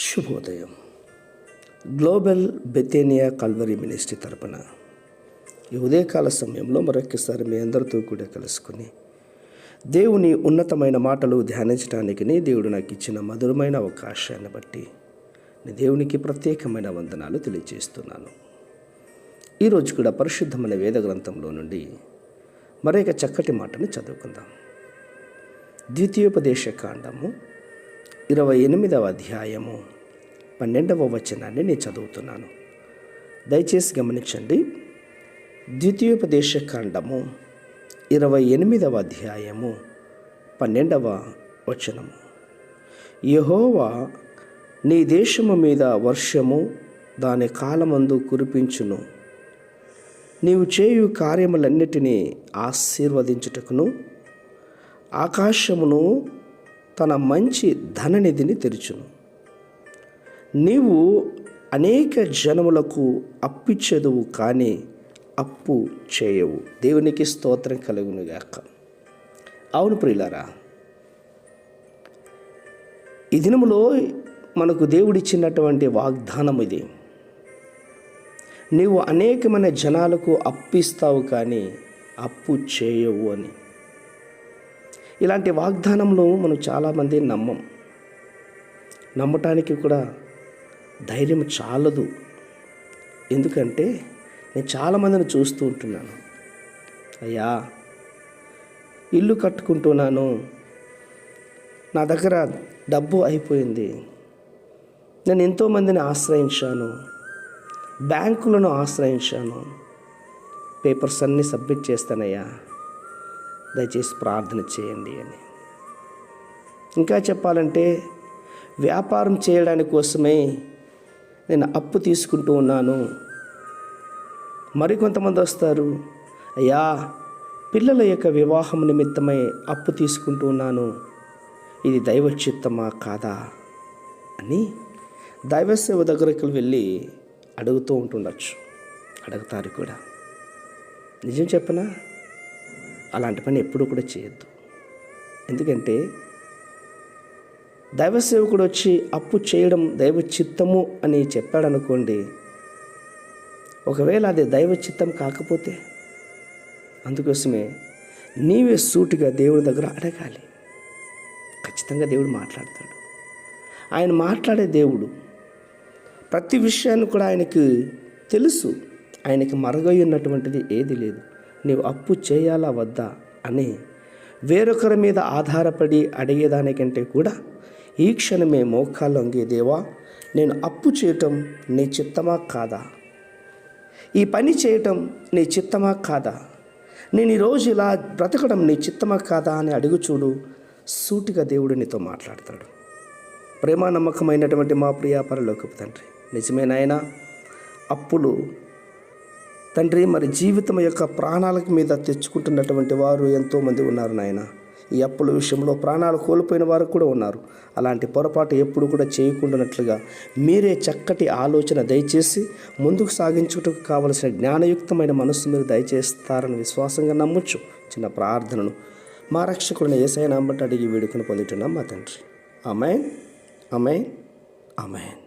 శుభోదయం. Global బెతేనియా Calvary ministry తరపున ఈ ఉదయకాల సమయంలో మరొకసారి మీ అందరితో కూడా కలుసుకుని దేవుని ఉన్నతమైన మాటలు ధ్యానించడానికి దేవుడు నాకు ఇచ్చిన మధురమైన అవకాశాన్ని బట్టి దేవునికి ప్రత్యేకమైన వందనాలు తెలియజేస్తున్నాను. ఈరోజు కూడా పరిశుద్ధమైన వేద గ్రంథంలో నుండి మరొక చక్కటి మాటను చదువుకుందాం. ద్వితీయోపదేశ కాండము 28వ అధ్యాయము 12వ వచనాన్ని నేను చదువుతున్నాను. దయచేసి గమనించండి. ద్వితీయోపదేశ కాండము 28వ అధ్యాయము 12వ వచనము. యెహోవా నీ దేశము మీద వర్షము దాని కాలమందు కురిపించును, నీవు చేయు కార్యములన్నిటినీ ఆశీర్వదించుటకును ఆకాశమును తన మంచి ధననిధిని తెరుచును. నీవు అనేక జనములకు అప్పిచ్చెదవు కానీ అప్పు చేయవు. దేవునికి స్తోత్రం కలుగునుగాక. అవును ప్రియులారా, ఈ దినములో మనకు దేవుడిచ్చినటువంటి వాగ్దానం ఇది. నీవు అనేకమైన జనాలకు అప్పిస్తావు కానీ అప్పు చేయవు అని. ఇలాంటి వాగ్దానంలో మనం చాలామంది నమ్మటానికి కూడా ధైర్యం చాలదు. ఎందుకంటే నేను చాలామందిని చూస్తూ ఉంటున్నాను. అయ్యా, ఇల్లు కట్టుకుంటున్నాను, నా దగ్గర డబ్బు అయిపోయింది, నేను ఎంతోమందిని ఆశ్రయించాను, బ్యాంకులను ఆశ్రయించాను, పేపర్స్ అన్నీ సబ్మిట్ చేస్తానయ్యా, దయచేసి ప్రార్థన చేయండి అని. ఇంకా చెప్పాలంటే వ్యాపారం చేయడానికి కోసమే నేను అప్పు తీసుకుంటూ ఉన్నాను. మరికొంతమంది వస్తారు, అయ్యా పిల్లల యొక్క వివాహం నిమిత్తమై అప్పు తీసుకుంటూ ఉన్నాను, ఇది దైవ చిత్తమా కాదా అని దైవ సేవ దగ్గరికి వెళ్ళి అడుగుతూ అడుగుతారు కూడా. నిజం చెప్పనా, అలాంటి పని ఎప్పుడు కూడా చేయొద్దు. ఎందుకంటే దైవ సేవకుడు వచ్చి అప్పు చేయడం దైవ చిత్తము అని చెప్పాడనుకోండి, ఒకవేళ అది దైవ చిత్తం కాకపోతే అందుకోసమే నీవే సూటిగా దేవుని దగ్గర అడగాలి. ఖచ్చితంగా దేవుడు మాట్లాడతాడు. ఆయన మాట్లాడే దేవుడు. ప్రతి విషయాన్ని కూడా ఆయనకు తెలుసు. ఆయనకి మరుగై ఉన్నటువంటిది ఏది లేదు. నీవు అప్పు చేయాలా వద్దా అని వేరొకరి మీద ఆధారపడి అడిగేదానికంటే కూడా ఈ క్షణమే మోకాళ్ళు వంగి, దేవా నేను అప్పు చేయటం నీ చిత్తమా కాదా, ఈ పని చేయటం నీ చిత్తమా కాదా, నేను ఈరోజు ఇలా బ్రతకడం నీ చిత్తమా కాదా అని అడుగు చూడు. సూటిగా దేవుడు నీతో మాట్లాడతాడు. ప్రేమ నమ్మకమైనటువంటి మా ప్రియ పరలోకపు తండ్రి, నిజమే నాయనా, అప్పులు తండ్రి మరి జీవితం యొక్క ప్రాణాల మీద తెచ్చుకుంటున్నటువంటి వారు ఎంతోమంది ఉన్నారు నాయన. ఈ అప్పుల విషయంలో ప్రాణాలు కోల్పోయిన వారు కూడా ఉన్నారు. అలాంటి పొరపాటు ఎప్పుడు కూడా చేయకుండానట్లుగా మీరే చక్కటి ఆలోచన దయచేసి ముందుకు సాగించుటకు కావలసిన జ్ఞానయుక్తమైన మనస్సు మీరు దయచేస్తారని విశ్వాసంగా నమ్మొచ్చు. చిన్న ప్రార్థనను మా రక్షకుడిని యేసయ్య నామమున అడిగి వేడుకొని పొందుతున్నాం మా తండ్రి. ఆమేన్, ఆమేన్, ఆమేన్.